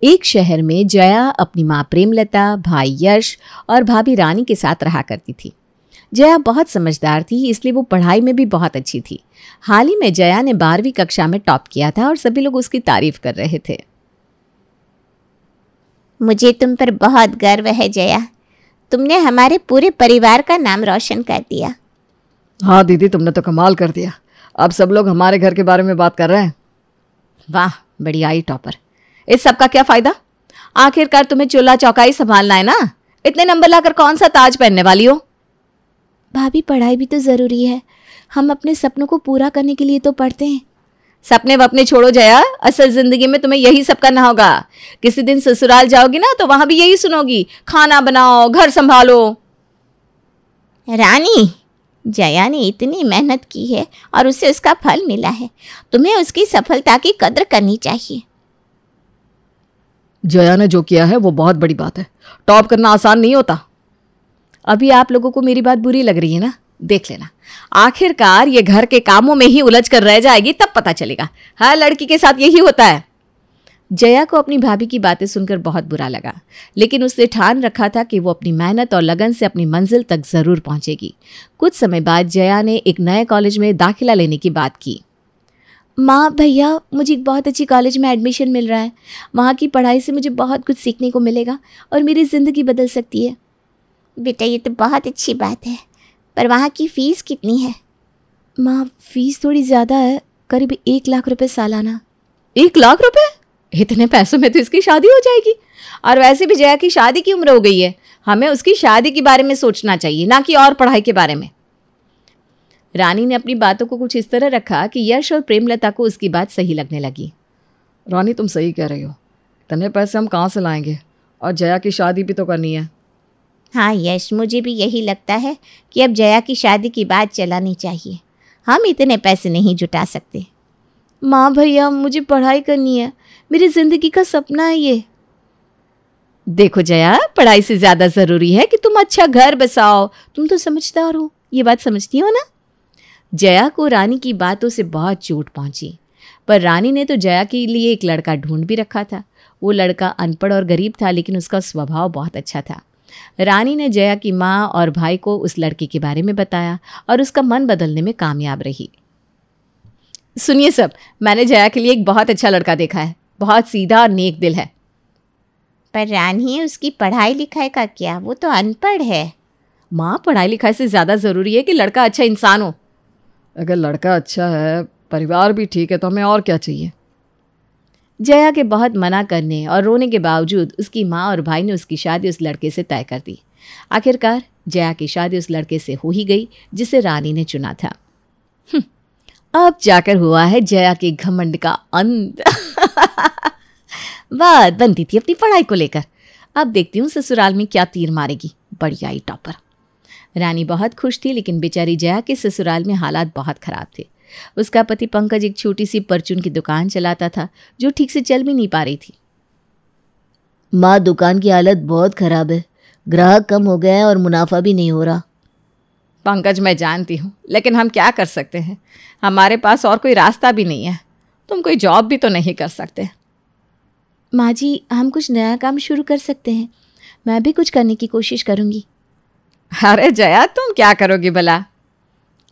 एक शहर में जया अपनी माँ प्रेमलता, भाई यश और भाभी रानी के साथ रहा करती थी। जया बहुत समझदार थी, इसलिए वो पढ़ाई में भी बहुत अच्छी थी। हाल ही में जया ने 12वीं कक्षा में टॉप किया था और सभी लोग उसकी तारीफ कर रहे थे। मुझे तुम पर बहुत गर्व है जया, तुमने हमारे पूरे परिवार का नाम रोशन कर दिया। हाँ दीदी, तुमने तो कमाल कर दिया। अब सब लोग हमारे घर के बारे में बात कर रहे हैं। वाह, बड़ी आई टॉपर। इस सब का क्या फायदा? आखिरकार तुम्हें चूल्हा चौकाई संभालना है ना। इतने नंबर लाकर कौन सा ताज पहनने वाली हो? भाभी, पढ़ाई भी तो ज़रूरी है। हम अपने सपनों को पूरा करने के लिए तो पढ़ते हैं। सपने वपने छोड़ो जया, असल जिंदगी में तुम्हें यही सब करना होगा। किसी दिन ससुराल जाओगी ना तो वहां भी यही सुनोगी, खाना बनाओ, घर संभालो। रानी, जया ने इतनी मेहनत की है और उसे उसका फल मिला है। तुम्हें उसकी सफलता की कद्र करनी चाहिए। जया ने जो किया है वो बहुत बड़ी बात है। टॉप करना आसान नहीं होता। अभी आप लोगों को मेरी बात बुरी लग रही है ना? देख लेना, आखिरकार ये घर के कामों में ही उलझ कर रह जाएगी, तब पता चलेगा। हर लड़की के साथ यही होता है। जया को अपनी भाभी की बातें सुनकर बहुत बुरा लगा, लेकिन उसने ठान रखा था कि वो अपनी मेहनत और लगन से अपनी मंजिल तक जरूर पहुंचेगी। कुछ समय बाद जया ने एक नए कॉलेज में दाखिला लेने की बात की। माँ, भैया, मुझे एक बहुत अच्छी कॉलेज में एडमिशन मिल रहा है। वहाँ की पढ़ाई से मुझे बहुत कुछ सीखने को मिलेगा और मेरी ज़िंदगी बदल सकती है। बेटा, ये तो बहुत अच्छी बात है, पर वहाँ की फ़ीस कितनी है? माँ, फीस थोड़ी ज़्यादा है, करीब 1 लाख रुपए सालाना। 1 लाख रुपए? इतने पैसों में तो इसकी शादी हो जाएगी। और वैसे भी जया की शादी की उम्र हो गई है। हमें उसकी शादी के बारे में सोचना चाहिए, ना कि और पढ़ाई के बारे में। रानी ने अपनी बातों को कुछ इस तरह रखा कि यश और प्रेमलता को उसकी बात सही लगने लगी। रानी, तुम सही कह रही हो। इतने पैसे हम कहाँ से लाएंगे? और जया की शादी भी तो करनी है। हाँ यश, मुझे भी यही लगता है कि अब जया की शादी की बात चलानी चाहिए। हम इतने पैसे नहीं जुटा सकते। माँ, भैया, मुझे पढ़ाई करनी है। मेरी ज़िंदगी का सपना है ये। देखो जया, पढ़ाई से ज़्यादा ज़रूरी है कि तुम अच्छा घर बसाओ। तुम तो समझदार हो, ये बात समझती हो ना? जया को रानी की बातों से बहुत चोट पहुंची, पर रानी ने तो जया के लिए एक लड़का ढूंढ भी रखा था। वो लड़का अनपढ़ और गरीब था, लेकिन उसका स्वभाव बहुत अच्छा था। रानी ने जया की माँ और भाई को उस लड़के के बारे में बताया और उसका मन बदलने में कामयाब रही। सुनिए सब, मैंने जया के लिए एक बहुत अच्छा लड़का देखा है। बहुत सीधा और नेक दिल है। पर रानी, उसकी पढ़ाई लिखाई का क्या? वो तो अनपढ़ है। माँ, पढ़ाई लिखाई से ज़्यादा ज़रूरी है कि लड़का अच्छा इंसान हो। अगर लड़का अच्छा है, परिवार भी ठीक है, तो हमें और क्या चाहिए? जया के बहुत मना करने और रोने के बावजूद उसकी माँ और भाई ने उसकी शादी उस लड़के से तय कर दी। आखिरकार जया की शादी उस लड़के से हो ही गई जिसे रानी ने चुना था। अब जाकर हुआ है जया के घमंड का अंत। बात बनती थी अपनी पढ़ाई को लेकर। अब देखती हूँ ससुराल में क्या तीर मारेगी। बढ़िया ही टॉपर। रानी बहुत खुश थी, लेकिन बेचारी जया के ससुराल में हालात बहुत खराब थे। उसका पति पंकज एक छोटी सी परचून की दुकान चलाता था, जो ठीक से चल भी नहीं पा रही थी। माँ, दुकान की हालत बहुत खराब है। ग्राहक कम हो गए हैं और मुनाफा भी नहीं हो रहा। पंकज, मैं जानती हूँ, लेकिन हम क्या कर सकते हैं? हमारे पास और कोई रास्ता भी नहीं है। तुम कोई जॉब भी तो नहीं कर सकते। माँ जी, हम कुछ नया काम शुरू कर सकते हैं। मैं भी कुछ करने की कोशिश करूँगी। अरे जया, तुम क्या करोगी भला?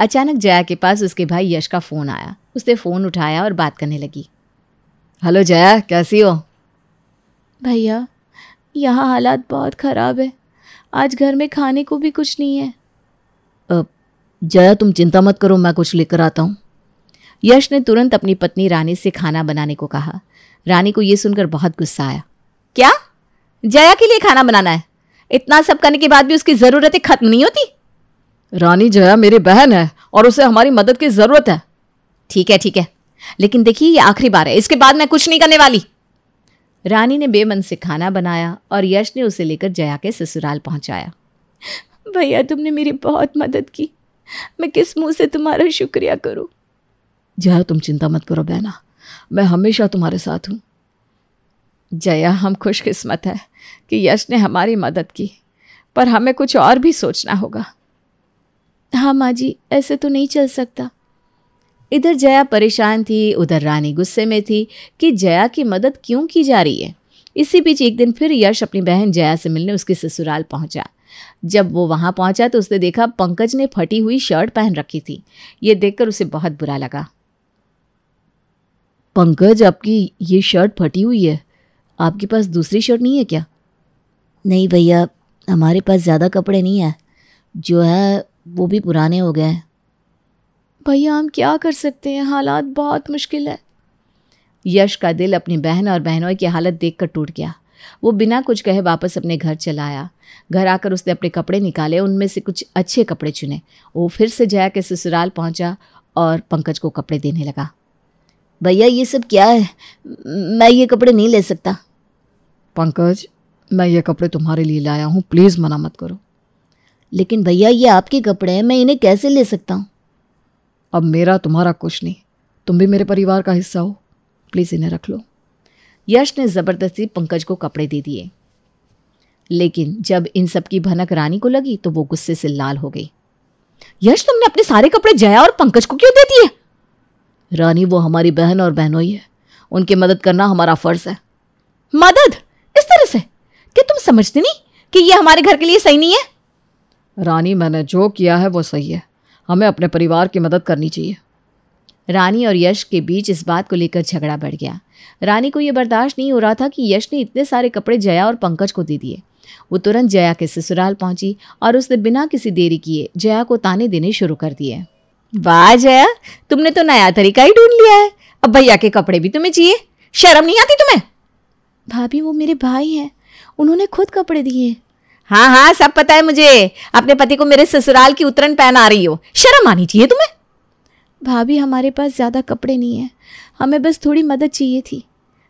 अचानक जया के पास उसके भाई यश का फ़ोन आया। उसने फ़ोन उठाया और बात करने लगी। हेलो जया, कैसी हो? भैया, यहाँ हालात बहुत ख़राब है। आज घर में खाने को भी कुछ नहीं है। जया, तुम चिंता मत करो, मैं कुछ लेकर आता हूँ। यश ने तुरंत अपनी पत्नी रानी से खाना बनाने को कहा। रानी को यह सुनकर बहुत गुस्सा आया। क्या? जया के लिए खाना बनाना है? इतना सब करने के बाद भी उसकी ज़रूरतें खत्म नहीं होती? रानी, जया मेरी बहन है और उसे हमारी मदद की ज़रूरत है। ठीक है, लेकिन देखिए, ये आखिरी बार है। इसके बाद मैं कुछ नहीं करने वाली। रानी ने बेमन से खाना बनाया और यश ने उसे लेकर जया के ससुराल पहुंचाया। भैया, तुमने मेरी बहुत मदद की। मैं किस मुंह से तुम्हारा शुक्रिया करूं? जया, तुम चिंता मत करो बहना, मैं हमेशा तुम्हारे साथ हूँ। जया, हम खुशकिस्मत है कि यश ने हमारी मदद की, पर हमें कुछ और भी सोचना होगा। हाँ माँ जी, ऐसे तो नहीं चल सकता। इधर जया परेशान थी, उधर रानी गुस्से में थी कि जया की मदद क्यों की जा रही है। इसी बीच एक दिन फिर यश अपनी बहन जया से मिलने उसके ससुराल पहुंचा। जब वो वहां पहुंचा तो उसने देखा पंकज ने फटी हुई शर्ट पहन रखी थी। ये देखकर उसे बहुत बुरा लगा। पंकज, आपकी ये शर्ट फटी हुई है, आपके पास दूसरी शर्ट नहीं है क्या? नहीं भैया, हमारे पास ज़्यादा कपड़े नहीं है, जो है वो भी पुराने हो गए हैं। भैया हम क्या कर सकते हैं, हालात बहुत मुश्किल है। यश का दिल अपनी बहन और बहनों की हालत देखकर टूट गया। वो बिना कुछ कहे वापस अपने घर चला आया। घर आकर उसने अपने कपड़े निकाले, उनमें से कुछ अच्छे कपड़े चुने। वो फिर से जया के ससुराल पहुंचा और पंकज को कपड़े देने लगा। भैया ये सब क्या है, मैं ये कपड़े नहीं ले सकता। पंकज, मैं ये कपड़े तुम्हारे लिए लाया हूँ, प्लीज़ मना मत करो। लेकिन भैया ये आपके कपड़े हैं, मैं इन्हें कैसे ले सकता हूँ? अब मेरा तुम्हारा कुछ नहीं, तुम भी मेरे परिवार का हिस्सा हो, प्लीज़ इन्हें रख लो। यश ने ज़बरदस्ती पंकज को कपड़े दे दिए, लेकिन जब इन सब की भनक रानी को लगी तो वो गुस्से से लाल हो गई। यश, तुमने अपने सारे कपड़े जया और पंकज को क्यों दे दिए? रानी, वो हमारी बहन और बहनोई है, उनकी मदद करना हमारा फ़र्ज़ है। मदद? इस तरह से? कि तुम समझते नहीं कि ये हमारे घर के लिए सही नहीं है? रानी, मैंने जो किया है वो सही है, हमें अपने परिवार की मदद करनी चाहिए। रानी और यश के बीच इस बात को लेकर झगड़ा बढ़ गया। रानी को यह बर्दाश्त नहीं हो रहा था कि यश ने इतने सारे कपड़े जया और पंकज को दे दिए। वो तुरंत जया के ससुराल पहुंची और उसने बिना किसी देरी किए जया को ताने देने शुरू कर दिए। वाह जया, तुमने तो नया तरीका ही ढूंढ लिया है, अब भैया के कपड़े भी तुम्हें चाहिए, शर्म नहीं आती तुम्हें? भाभी वो मेरे भाई हैं, उन्होंने खुद कपड़े दिए। हाँ हाँ सब पता है मुझे, अपने पति को मेरे ससुराल की उतरन पहना रही हो, शर्म आनी चाहिए तुम्हें। भाभी हमारे पास ज़्यादा कपड़े नहीं हैं, हमें बस थोड़ी मदद चाहिए थी।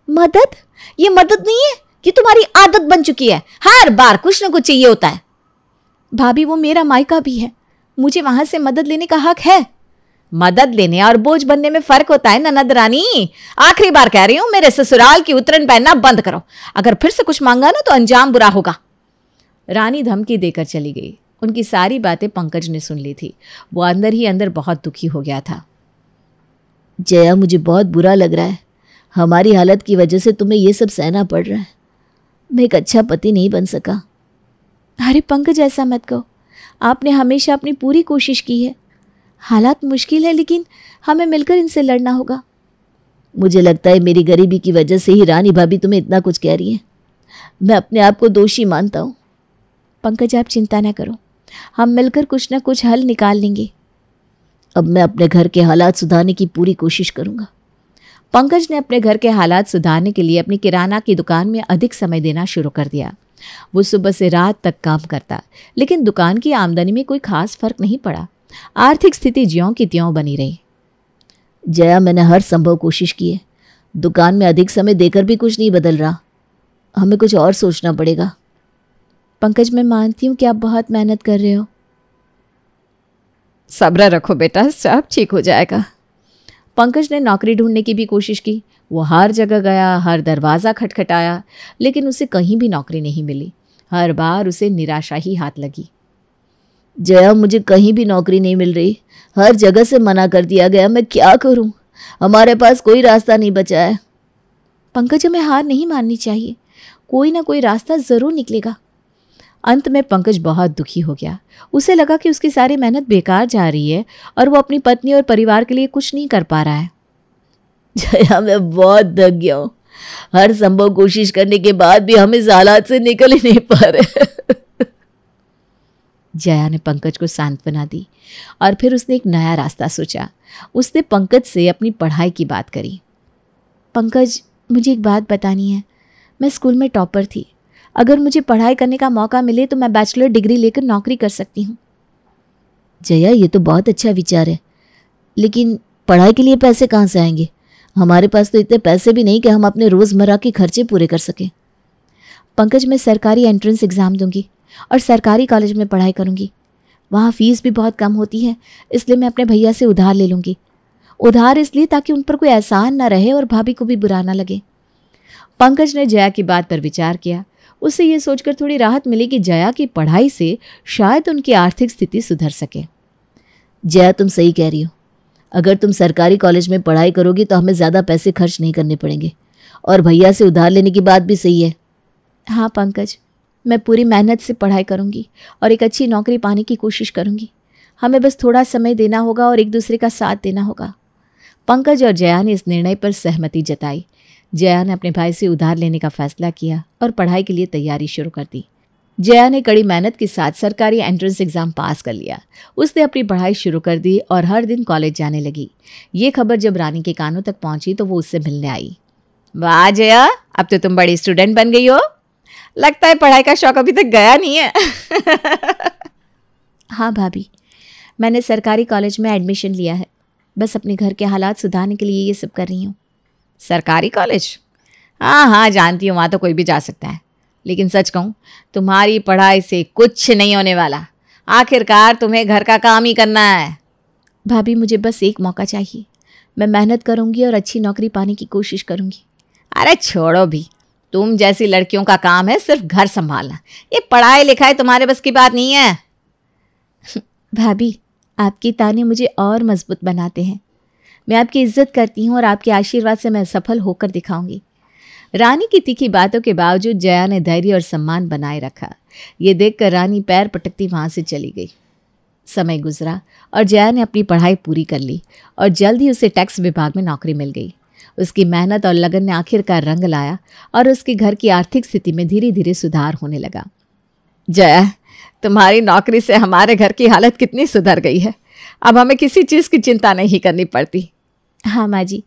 मदद? ये मदद नहीं है, ये तुम्हारी आदत बन चुकी है, हर बार कुछ ना कुछ चाहिए होता है। भाभी वो मेरा मायका भी है, मुझे वहां से मदद लेने का हक है। मदद लेने और बोझ बनने में फर्क होता है ननद रानी। आखिरी बार कह रही हूं, मेरे ससुराल की उतरन पहनना बंद करो, अगर फिर से कुछ मांगा ना तो अंजाम बुरा होगा। रानी धमकी देकर चली गई। उनकी सारी बातें पंकज ने सुन ली थी। वो अंदर ही अंदर बहुत दुखी हो गया था। जया, मुझे बहुत बुरा लग रहा है, हमारी हालत की वजह से तुम्हें ये सब सहना पड़ रहा है। मैं एक अच्छा पति नहीं बन सका। अरे पंकज, ऐसा मत कहो, आपने हमेशा अपनी पूरी कोशिश की है। हालात मुश्किल है, लेकिन हमें मिलकर इनसे लड़ना होगा। मुझे लगता है मेरी गरीबी की वजह से ही रानी भाभी तुम्हें इतना कुछ कह रही है। मैं अपने आप को दोषी मानता हूँ। पंकज, आप चिंता न करो, हम मिलकर कुछ ना कुछ हल निकाल लेंगे। अब मैं अपने घर के हालात सुधारने की पूरी कोशिश करूँगा। पंकज ने अपने घर के हालात सुधारने के लिए अपनी किराना की दुकान में अधिक समय देना शुरू कर दिया। वो सुबह से रात तक काम करता, लेकिन दुकान की आमदनी में कोई खास फर्क नहीं पड़ा। आर्थिक स्थिति ज्यों की त्यों बनी रही। जया, मैंने हर संभव कोशिश की है, दुकान में अधिक समय देकर भी कुछ नहीं बदल रहा। हमें कुछ और सोचना पड़ेगा। पंकज, मैं मानती हूँ कि आप बहुत मेहनत कर रहे हो। सब्र रखो बेटा, सब ठीक हो जाएगा। पंकज ने नौकरी ढूंढने की भी कोशिश की। वो हर जगह गया, हर दरवाज़ा खटखटाया, लेकिन उसे कहीं भी नौकरी नहीं मिली। हर बार उसे निराशा ही हाथ लगी। जया, मुझे कहीं भी नौकरी नहीं मिल रही, हर जगह से मना कर दिया गया, मैं क्या करूं? हमारे पास कोई रास्ता नहीं बचा है। पंकज, हमें हार नहीं माननी चाहिए, कोई ना कोई रास्ता ज़रूर निकलेगा। अंत में पंकज बहुत दुखी हो गया। उसे लगा कि उसकी सारी मेहनत बेकार जा रही है और वो अपनी पत्नी और परिवार के लिए कुछ नहीं कर पा रहा है। जया, मैं बहुत थक गया हूँ, हर संभव कोशिश करने के बाद भी हम इस हालात से निकल ही नहीं पा रहे। जया ने पंकज को सांत्वना दी और फिर उसने एक नया रास्ता सोचा। उसने पंकज से अपनी पढ़ाई की बात करी। पंकज, मुझे एक बात बतानी है। मैं स्कूल में टॉपर थी, अगर मुझे पढ़ाई करने का मौका मिले तो मैं बैचलर डिग्री लेकर नौकरी कर सकती हूँ। जया, ये तो बहुत अच्छा विचार है, लेकिन पढ़ाई के लिए पैसे कहाँ से आएंगे? हमारे पास तो इतने पैसे भी नहीं कि हम अपने रोज़मर्रा के खर्चे पूरे कर सकें। पंकज, मैं सरकारी एंट्रेंस एग्ज़ाम दूंगी और सरकारी कॉलेज में पढ़ाई करूंगी। वहाँ फ़ीस भी बहुत कम होती है, इसलिए मैं अपने भैया से उधार ले लूँगी। उधार इसलिए ताकि उन पर कोई एहसान ना रहे और भाभी को भी बुरा ना लगे। पंकज ने जया की बात पर विचार किया। उसे ये सोचकर थोड़ी राहत मिली कि जया की पढ़ाई से शायद उनकी आर्थिक स्थिति सुधर सके। जया, तुम सही कह रही हो। अगर तुम सरकारी कॉलेज में पढ़ाई करोगी तो हमें ज़्यादा पैसे खर्च नहीं करने पड़ेंगे और भैया से उधार लेने की बात भी सही है। हाँ पंकज, मैं पूरी मेहनत से पढ़ाई करूँगी और एक अच्छी नौकरी पाने की कोशिश करूँगी। हमें बस थोड़ा समय देना होगा और एक दूसरे का साथ देना होगा। पंकज और जया ने इस निर्णय पर सहमति जताई। जया ने अपने भाई से उधार लेने का फैसला किया और पढ़ाई के लिए तैयारी शुरू कर दी। जया ने कड़ी मेहनत के साथ सरकारी एंट्रेंस एग्जाम पास कर लिया। उसने अपनी पढ़ाई शुरू कर दी और हर दिन कॉलेज जाने लगी। ये खबर जब रानी के कानों तक पहुंची तो वो उससे मिलने आई। वाह जया, अब तो तुम बड़ी स्टूडेंट बन गई हो। लगता है पढ़ाई का शौक अभी तक गया नहीं है। हाँ भाभी, मैंने सरकारी कॉलेज में एडमिशन लिया है। बस अपने घर के हालात सुधारने के लिए ये सब कर रही हूँ। सरकारी कॉलेज? हाँ, जानती हूँ, वहाँ तो कोई भी जा सकता है। लेकिन सच कहूँ, तुम्हारी पढ़ाई से कुछ नहीं होने वाला। आखिरकार तुम्हें घर का काम ही करना है। भाभी, मुझे बस एक मौका चाहिए। मैं मेहनत करूँगी और अच्छी नौकरी पाने की कोशिश करूँगी। अरे छोड़ो भी, तुम जैसी लड़कियों का काम है सिर्फ घर संभालना। ये पढ़ाई लिखाई तुम्हारे बस की बात नहीं है। भाभी, आपकी ताने मुझे और मजबूत बनाते हैं। मैं आपकी इज्जत करती हूँ और आपके आशीर्वाद से मैं सफल होकर दिखाऊंगी। रानी की तीखी बातों के बावजूद जया ने धैर्य और सम्मान बनाए रखा। ये देखकर रानी पैर पटकती वहां से चली गई। समय गुजरा और जया ने अपनी पढ़ाई पूरी कर ली और जल्द ही उसे टैक्स विभाग में नौकरी मिल गई। उसकी मेहनत और लगन ने आखिरकार रंग लाया और उसके घर की आर्थिक स्थिति में धीरे धीरे सुधार होने लगा। जया, तुम्हारी नौकरी से हमारे घर की हालत कितनी सुधर गई है। अब हमें किसी चीज़ की चिंता नहीं करनी पड़ती। हाँ माँ जी,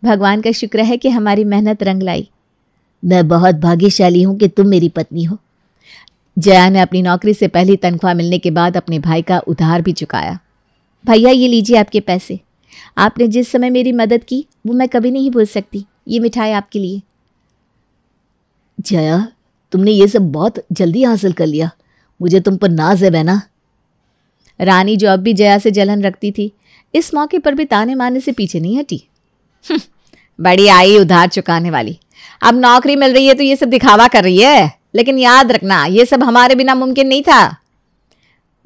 भगवान का शुक्र है कि हमारी मेहनत रंग लाई। मैं बहुत भाग्यशाली हूँ कि तुम मेरी पत्नी हो। जया ने अपनी नौकरी से पहली तनख्वाह मिलने के बाद अपने भाई का उधार भी चुकाया। भैया, ये लीजिए आपके पैसे। आपने जिस समय मेरी मदद की वो मैं कभी नहीं भूल सकती। ये मिठाई आपके लिए। जया, तुमने ये सब बहुत जल्दी हासिल कर लिया। मुझे तुम पर नाज है बहना। रानी, जो अब भी जया से जलन रखती थी, इस मौके पर भी ताने मारने से पीछे नहीं हटी। बड़ी आई उधार चुकाने वाली। अब नौकरी मिल रही है तो ये सब दिखावा कर रही है, लेकिन याद रखना ये सब हमारे बिना मुमकिन नहीं था।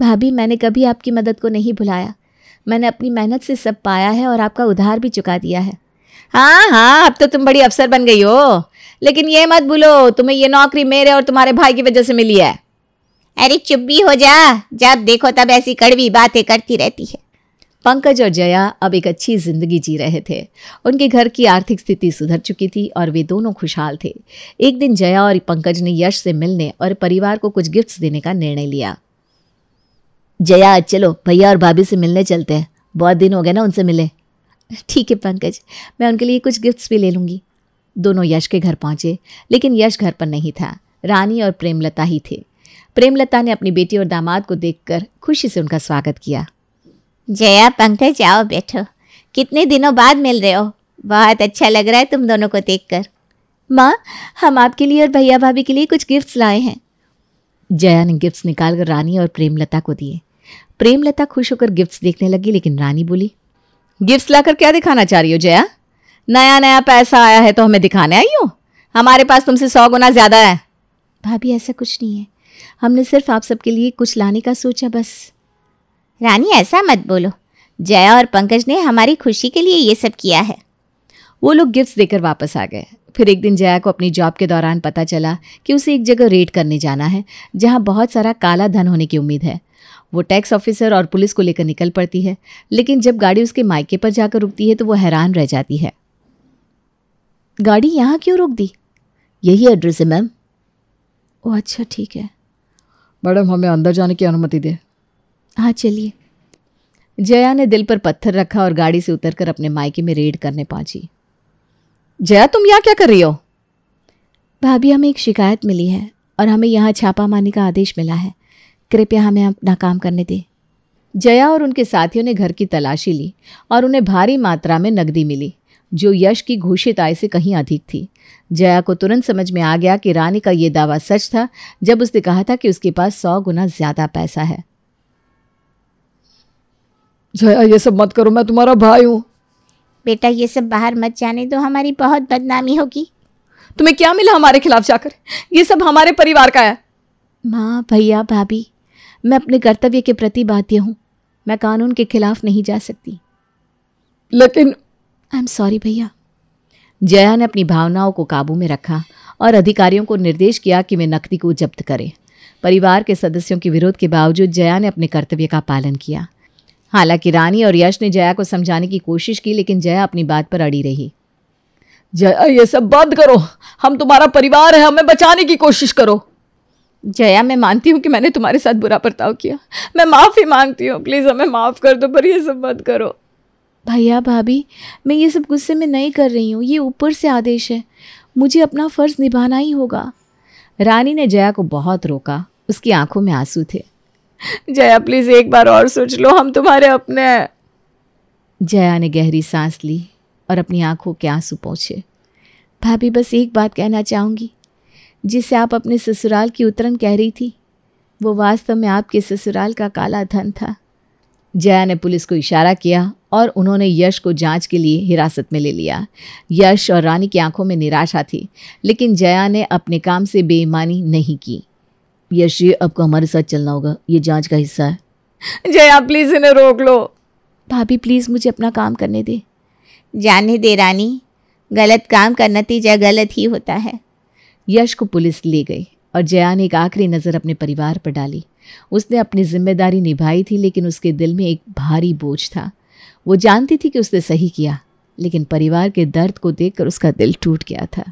भाभी, मैंने कभी आपकी मदद को नहीं भुलाया। मैंने अपनी मेहनत से सब पाया है और आपका उधार भी चुका दिया है। हाँ, अब तो तुम बड़ी अफसर बन गई हो। लेकिन ये मत भूलो, तुम्हें ये नौकरी मेरे और तुम्हारे भाई की वजह से मिली है। अरे चुप भी हो जा, जब देखो तब ऐसी कड़वी बातें करती रहती है। पंकज और जया अब एक अच्छी जिंदगी जी रहे थे। उनके घर की आर्थिक स्थिति सुधर चुकी थी और वे दोनों खुशहाल थे। एक दिन जया और पंकज ने यश से मिलने और परिवार को कुछ गिफ्ट्स देने का निर्णय लिया। जया, चलो भैया और भाभी से मिलने चलते हैं। बहुत दिन हो गए ना उनसे मिले। ठीक है पंकज, मैं उनके लिए कुछ गिफ्ट्स भी ले लूँगी। दोनों यश के घर पहुंचे, लेकिन यश घर पर नहीं था। रानी और प्रेमलता ही थे। प्रेमलता ने अपनी बेटी और दामाद को देखकर खुशी से उनका स्वागत किया। जया, पंकज, आओ बैठो। कितने दिनों बाद मिल रहे हो। बहुत अच्छा लग रहा है तुम दोनों को देखकर। माँ, हम आपके लिए और भैया भाभी के लिए कुछ गिफ्ट्स लाए हैं। जया ने गिफ्ट्स निकालकर रानी और प्रेमलता को दिए। प्रेमलता खुश होकर गिफ्ट्स देखने लगी, लेकिन रानी बोली, गिफ्ट्स लाकर क्या दिखाना चाह रही हो जया? नया नया पैसा आया है तो हमें दिखाने आई हो? हमारे पास तुमसे 100 गुना ज्यादा है। भाभी, ऐसा कुछ नहीं है। हमने सिर्फ आप सबके लिए कुछ लाने का सोचा बस। रानी, ऐसा मत बोलो। जया और पंकज ने हमारी खुशी के लिए ये सब किया है। वो लोग गिफ्ट्स देकर वापस आ गए। फिर एक दिन जया को अपनी जॉब के दौरान पता चला कि उसे एक जगह रेड करने जाना है जहां बहुत सारा काला धन होने की उम्मीद है। वो टैक्स ऑफिसर और पुलिस को लेकर निकल पड़ती है, लेकिन जब गाड़ी उसके मायके पर जाकर रुकती है तो वो हैरान रह जाती है। गाड़ी यहाँ क्यों रोक दी? यही एड्रेस है मैम। ओह अच्छा, ठीक है। मैडम, हमें अंदर जाने की अनुमति दे। हाँ चलिए। जया ने दिल पर पत्थर रखा और गाड़ी से उतरकर अपने मायके में रेड करने पहुंची। जया, तुम यहाँ क्या कर रही हो? भाभी, हमें एक शिकायत मिली है और हमें यहाँ छापा मारने का आदेश मिला है। कृपया हमें अपना काम करने दें। जया और उनके साथियों ने घर की तलाशी ली और उन्हें भारी मात्रा में नकदी मिली, जो यश की घोषित आय से कहीं अधिक थी। जया को तुरंत समझ में आ गया कि रानी का ये दावा सच था जब उसने कहा था कि उसके पास 100 गुना ज्यादा पैसा है। जया, ये सब मत करो, मैं तुम्हारा भाई हूँ। बेटा, ये सब बाहर मत जाने दो, हमारी बहुत बदनामी होगी। तुम्हें क्या मिला हमारे खिलाफ जाकर? ये सब हमारे परिवार का है। माँ, भैया, भाभी, मैं अपने कर्तव्य के प्रति बाध्य हूँ। मैं कानून के खिलाफ नहीं जा सकती। लेकिन आई एम सॉरी भैया। जया ने अपनी भावनाओं को काबू में रखा और अधिकारियों को निर्देश किया कि वे नकदी को जब्त करें। परिवार के सदस्यों के विरोध के बावजूद जया ने अपने कर्तव्य का पालन किया। हालांकि रानी और यश ने जया को समझाने की कोशिश की, लेकिन जया अपनी बात पर अड़ी रही। जया, ये सब बंद करो, हम तुम्हारा परिवार है, हमें बचाने की कोशिश करो। जया, मैं मानती हूँ कि मैंने तुम्हारे साथ बुरा बर्ताव किया, मैं माफ़ी मांगती हूँ, प्लीज़ हमें माफ़ कर दो, पर ये सब बंद करो। भैया भाभी, मैं ये सब गुस्से में नहीं कर रही हूँ, ये ऊपर से आदेश है, मुझे अपना फ़र्ज़ निभाना ही होगा। रानी ने जया को बहुत रोका, उसकी आंखों में आंसू थे। जया प्लीज़ एक बार और सोच लो, हम तुम्हारे अपने हैं। जया ने गहरी सांस ली और अपनी आंखों के आंसू पोंछे। भाभी, बस एक बात कहना चाहूँगी, जिसे आप अपने ससुराल की उतरन कह रही थी, वो वास्तव में आपके ससुराल का काला धन था। जया ने पुलिस को इशारा किया और उन्होंने यश को जांच के लिए हिरासत में ले लिया। यश और रानी की आंखों में निराशा थी, लेकिन जया ने अपने काम से बेईमानी नहीं की। यश, ये आपको हमारे साथ चलना होगा, ये जांच का हिस्सा है। जया प्लीज़ इन्हें रोक लो। भाभी प्लीज़ मुझे अपना काम करने दे। जाने दे रानी, गलत काम का नतीजा गलत ही होता है। यश को पुलिस ले गई और जया ने एक आखिरी नज़र अपने परिवार पर डाली। उसने अपनी जिम्मेदारी निभाई थी, लेकिन उसके दिल में एक भारी बोझ था। वो जानती थी कि उसने सही किया, लेकिन परिवार के दर्द को देखकर उसका दिल टूट गया था।